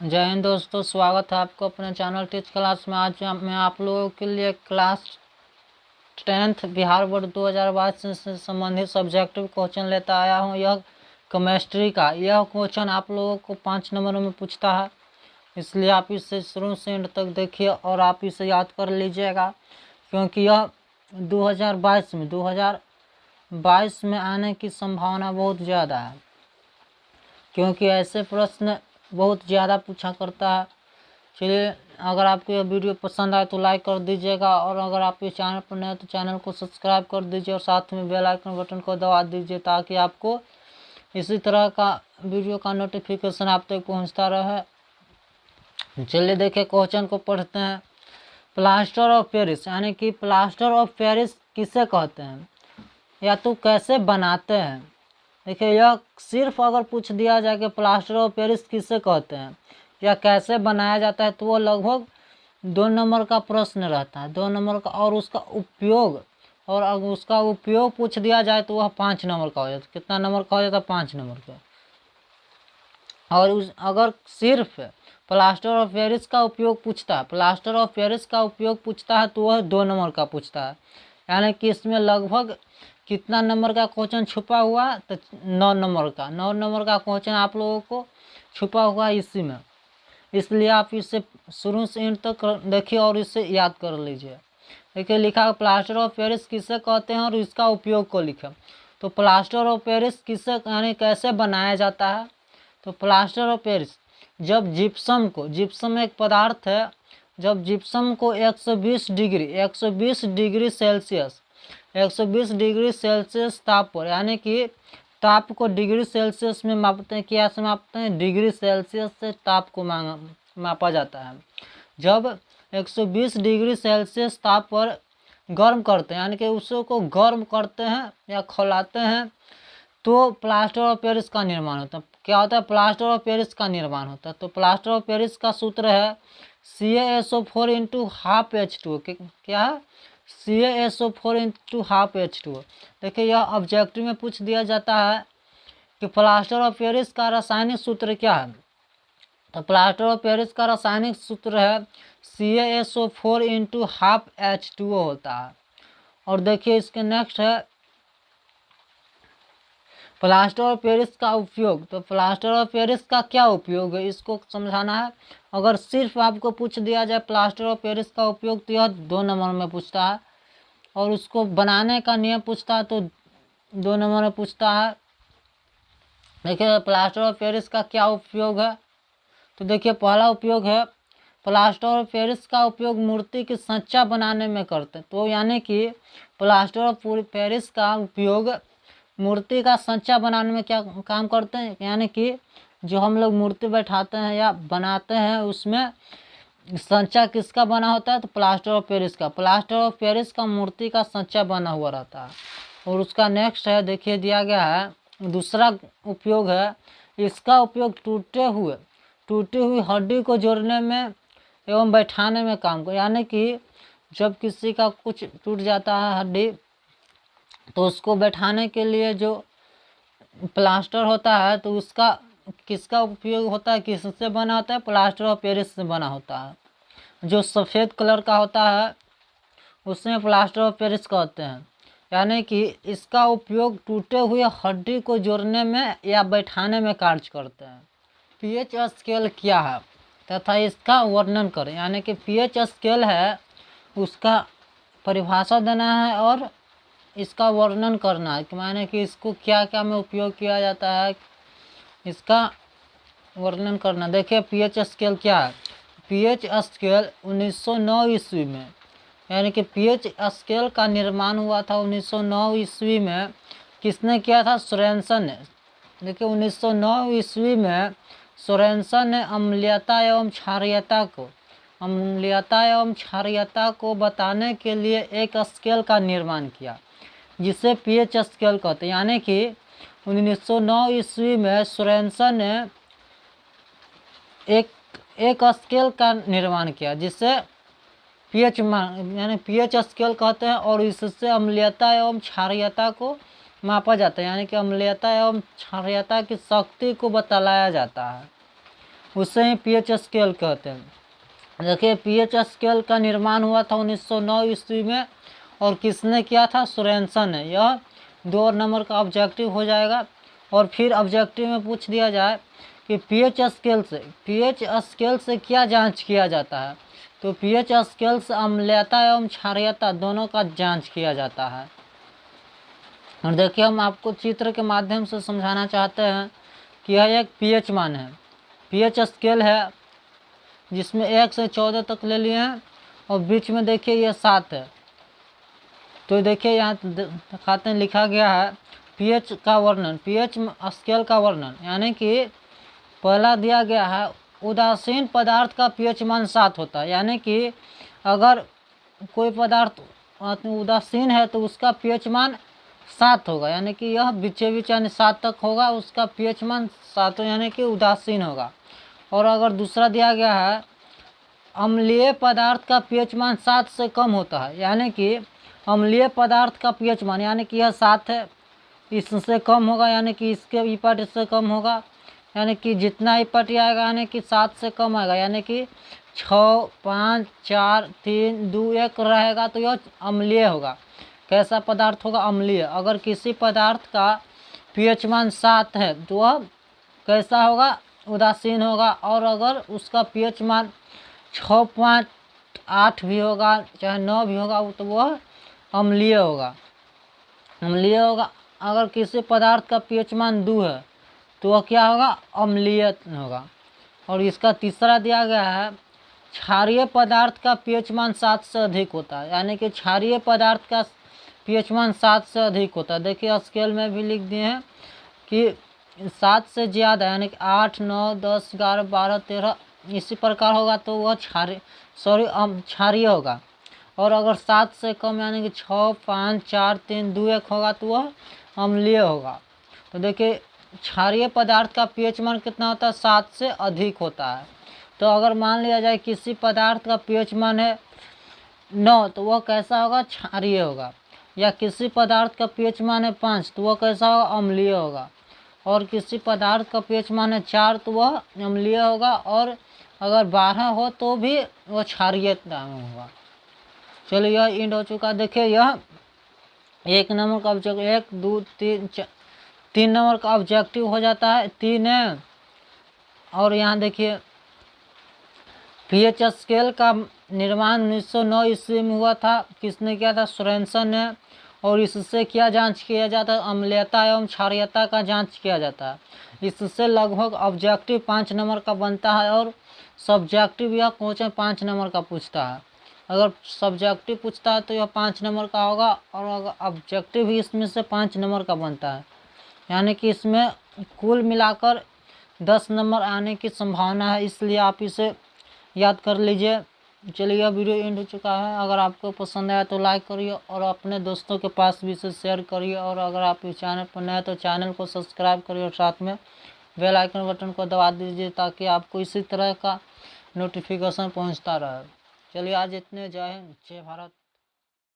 जय हिंद दोस्तों, स्वागत है आपको अपने चैनल टीच क्लास में। आज मैं आप लोगों के लिए क्लास 10th बिहार बोर्ड 2022 से संबंधित सब्जेक्टिव क्वेश्चन लेता आया हूं। यह केमिस्ट्री का यह क्वेश्चन आप लोगों को 5 नंबरों में पूछता है, इसलिए आप इसे शुरू से एंड तक देखिए और आप इसे याद कर लीजिएगा, क्योंकि यह 2022 में आने की संभावना बहुत ज़्यादा है, क्योंकि ऐसे प्रश्न बहुत ज़्यादा पूछा करता है। चलिए, अगर आपको यह वीडियो पसंद आए तो लाइक कर दीजिएगा, और अगर आप इस चैनल पर नए हैं तो चैनल को सब्सक्राइब कर दीजिए और साथ में बेल आइकन बटन को दबा दीजिए, ताकि आपको इसी तरह का वीडियो का नोटिफिकेशन आप तक पहुंचता रहे। चलिए देखिए, क्वेश्चन को पढ़ते हैं। प्लास्टर ऑफ पेरिस, यानी कि प्लास्टर ऑफ पेरिस किसे कहते हैं या तो कैसे बनाते हैं। देखिए, यह सिर्फ अगर पूछ दिया जाए कि प्लास्टर ऑफ पेरिस किसे कहते हैं या कैसे बनाया जाता है, तो वो लगभग 2 नंबर का प्रश्न रहता है, 2 नंबर का। और उसका उपयोग, और अगर उसका उपयोग पूछ दिया जाए तो वह 5 नंबर का हो जाता है। कितना नंबर का हो जाता है? 5 नंबर का। और अगर सिर्फ प्लास्टर ऑफ पेरिस का उपयोग पूछता है, प्लास्टर ऑफ पेरिस का उपयोग पूछता है, तो वह 2 नंबर का पूछता है। यानी कि इसमें लगभग कितना नंबर का क्वेश्चन छुपा हुआ? तो 9 नंबर का। 9 नंबर का क्वेश्चन आप लोगों को छुपा हुआ इसी में, इसलिए आप इसे शुरू से एंड तक देखिए और इसे याद कर लीजिए। देखिए, लिखा प्लास्टर ऑफ पेरिस किसे कहते हैं और इसका उपयोग को लिखें। तो प्लास्टर ऑफ पेरिस किसे, यानी कैसे बनाया जाता है। तो प्लास्टर ऑफ पेरिस, जब जिप्सम एक पदार्थ है, जब जिप्सम को 120 डिग्री सेल्सियस ताप पर, यानी कि ताप को डिग्री सेल्सियस में मापते हैं। क्या से मापते हैं? डिग्री सेल्सियस से ताप को मापा जाता है। जब 120 डिग्री सेल्सियस ताप पर गर्म करते हैं, यानी कि उसको गर्म करते हैं या खौलाते हैं, तो प्लास्टर ऑफ पेरिस का निर्माण होता है। क्या होता है? प्लास्टर ऑफ पेरिस का निर्माण होता है। तो प्लास्टर ऑफ पेरिस का सूत्र है CaSO4 इंटू हाफ H2O। क्या है? CaSO4 into half H2O। देखिए, यह ऑब्जेक्टिव में पूछ दिया जाता है कि प्लास्टर ऑफ पेरिस का रासायनिक सूत्र क्या है। तो प्लास्टर ऑफ पेरिस का रासायनिक सूत्र है CaSO4 इंटू हाफ H2O होता है। और देखिए, इसके नेक्स्ट है प्लास्टर ऑफ पेरिस का उपयोग। तो प्लास्टर ऑफ पेरिस का क्या उपयोग है, इसको समझाना है। अगर सिर्फ आपको पूछ दिया जाए प्लास्टर ऑफ पेरिस का उपयोग, तो यह 2 नंबर में पूछता है। और उसको बनाने का नियम पूछता है तो 2 नंबर में पूछता है। देखिए, प्लास्टर ऑफ पेरिस का क्या उपयोग है। तो देखिए, पहला उपयोग है, प्लास्टर ऑफ पेरिस का उपयोग मूर्ति की संरचना बनाने में करते हैं। तो यानी कि प्लास्टर ऑफ पेरिस का उपयोग मूर्ति का संरचना बनाने में क्या काम करते हैं, यानी कि जो हम लोग मूर्ति बैठाते हैं या बनाते हैं, उसमें संरचना किसका बना होता है? तो प्लास्टर ऑफ पेरिस का। प्लास्टर ऑफ पेरिस का मूर्ति का संरचना बना हुआ रहता है। और उसका नेक्स्ट है, देखिए दिया गया है, दूसरा उपयोग है, इसका उपयोग टूटी हुई हड्डी को जोड़ने में एवं बैठाने में काम कर। यानी कि जब किसी का कुछ टूट जाता है हड्डी, तो उसको बैठाने के लिए जो प्लास्टर होता है, तो उसका किसका उपयोग होता है, किससे बना होता है? प्लास्टर ऑफ पेरिस से बना होता है। जो सफ़ेद कलर का होता है उसमें प्लास्टर ऑफ पेरिस कहते हैं। यानी कि इसका उपयोग टूटे हुए हड्डी को जोड़ने में या बैठाने में कार्य करते हैं। पीएच स्केल क्या है तथा इसका वर्णन करें। यानी कि पीएच स्केल है, उसका परिभाषा देना है और इसका वर्णन करना है, कि माने कि इसको क्या क्या में उपयोग किया जाता है, इसका वर्णन करना। देखिए, पीएच स्केल क्या है। पीएच स्केल 1909 ईस्वी में, यानी कि पीएच स्केल का निर्माण हुआ था 1909 ईस्वी में। किसने किया था? सोरेनसन ने। देखिए, 1909 ईस्वी में सोरेनसन ने अम्लीयता एवं क्षारीयता को बताने के लिए एक स्केल का निर्माण किया, जिसे पीएच स्केल कहते हैं। यानी कि 1909 ईस्वी में सोरेनसन ने एक स्केल का निर्माण किया, जिसे पीएच स्केल कहते हैं। और इससे अम्लीयता एवं क्षारीयता को मापा जाता है, यानी कि अम्लीयता एवं क्षारीयता की शक्ति को बतलाया जाता है। उसे ही पीएच स्केल कहते हैं। देखिए पीएच स्केल का निर्माण हुआ था 1909 ईस्वी में, और किसने किया था? सोरेनसन ने। यह 2 नंबर का ऑब्जेक्टिव हो जाएगा। और फिर ऑब्जेक्टिव में पूछ दिया जाए कि पीएच स्केल से क्या जांच किया जाता है? तो पीएच स्केल से अम्लीयता एवं क्षारीयता दोनों का जांच किया जाता है। और देखिए हम आपको चित्र के माध्यम से समझाना चाहते हैं कि यह एक पीएच मान है, पीएच स्केल है, जिसमें 1 से 14 तक ले लिए हैं, और बीच में देखिए यह 7 है। तो देखिए यहाँ दिखाते हैं, लिखा गया है पीएच का वर्णन, पीएच स्केल का वर्णन, यानी कि पहला दिया गया है उदासीन पदार्थ का पीएच मान 7 होता है। यानी कि अगर कोई पदार्थ उदासीन है तो उसका पीएच मान 7 होगा, यानी कि यह बीचे बीच यानी 7 तक होगा, उसका पीएच मान 7 यानी कि उदासीन होगा। और अगर दूसरा दिया गया है अम्लीय पदार्थ का पीएच मान 7 से कम होता है, यानी कि अम्लीय पदार्थ का पीएच मान, यानी कि यह 7 है, इससे कम होगा, यानी कि इसके विपट इससे कम होगा, यानी कि जितना ही पट आएगा यानी कि 7 से कम आएगा, यानी कि 6, 5, 4, 3, 2, 1 रहेगा, तो यह अम्लीय होगा। कैसा पदार्थ होगा? अम्लीय। अगर किसी पदार्थ का पीएच मान 7 है तो वह कैसा होगा? उदासीन होगा। और अगर उसका पीएच मान 6, 5, 8 भी होगा, चाहे 9 भी होगा, तो वह अम्लीय होगा, अम्लीय होगा। अगर किसी पदार्थ का पीएच मान 2 है तो वह क्या होगा? अम्लीय होगा। और इसका तीसरा दिया गया है क्षारीय पदार्थ का पीएच मान 7 से अधिक होता है, यानी कि क्षारीय पदार्थ का पीएच मान 7 से अधिक होता है। देखिए स्केल में भी लिख दिए हैं कि 7 से ज़्यादा, यानी कि 8, 9, 10, 11, 12, 13 इसी प्रकार होगा तो वह क्षारीय होगा। और अगर 7 से कम यानी कि 6, 5, 4, 3, 2, 1 होगा तो वह अम्लीय होगा। तो देखिए क्षारीय पदार्थ का पीएच मान कितना होता है? 7 से अधिक होता है। तो अगर मान लिया जाए किसी पदार्थ का पीएच मान है 9 तो वह कैसा होगा? क्षारीय होगा। या किसी पदार्थ का पीएच मान है 5 तो वह कैसा होगा? अम्लीय होगा। और किसी पदार्थ का पीएच मान है 4 तो वह अम्लीय होगा। और अगर 12 हो तो भी वह क्षारीयता में होगा। चलिए यह इंड हो चुका। देखिए यह 1 नंबर का ऑब्जेक्ट 1, 2, 3, 4, 3 नंबर का ऑब्जेक्टिव हो जाता है 3 है। और यहाँ देखिए पीएच स्केल का निर्माण 1909 ईस्वी में हुआ था। किसने किया था? सोरेनसन ने। और इससे क्या जांच किया जाता है? अम्लीयता एवं क्षारीयता का जांच किया जाता है। इससे लगभग ऑब्जेक्टिव 5 नंबर का बनता है, और सब्जेक्टिव यह क्वेश्चन 5 नंबर का पूछता है। अगर सब्जेक्टिव पूछता है तो यह 5 नंबर का होगा, और अगर ऑब्जेक्टिव भी इसमें से 5 नंबर का बनता है, यानी कि इसमें कुल मिलाकर 10 नंबर आने की संभावना है, इसलिए आप इसे याद कर लीजिए। चलिए यह वीडियो एंड हो चुका है। अगर आपको पसंद आया तो लाइक करिए, और अपने दोस्तों के पास भी इसे शेयर करिए। और अगर आप इस चैनल पर नए हैं तो चैनल को सब्सक्राइब करिए, और साथ में बेल आइकन बटन को दबा दीजिए, ताकि आपको इसी तरह का नोटिफिकेशन पहुंचता रहे। चलिए आज इतने। जय हिंद, जय भारत।